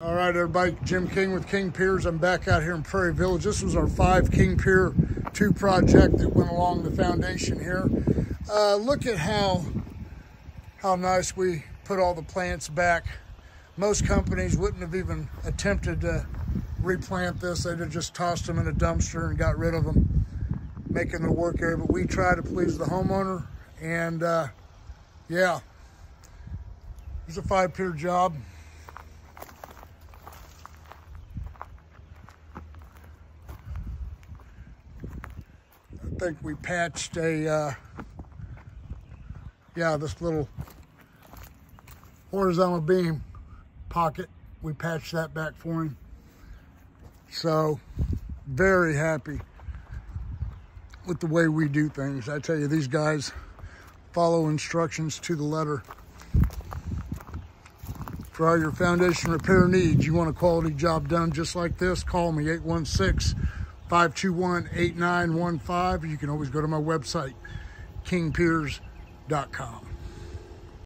All right, everybody, Jim King with King Piers. I'm back out here in Prairie Village. This was our 5 King Pier 2 project that went along the foundation here. Look at how nice we put all the plants back. Most companies wouldn't have even attempted to replant this. They'd have just tossed them in a dumpster and got rid of them, making the work area. But we try to please the homeowner, and yeah, it's a 5 pier job. I think we patched a, this little horizontal beam pocket. We patched that back for him. So, very happy with the way we do things. I tell you, these guys follow instructions to the letter. For all your foundation repair needs, you want a quality job done just like this, call me, 816-521-8915. You can always go to my website, kingpiers.com.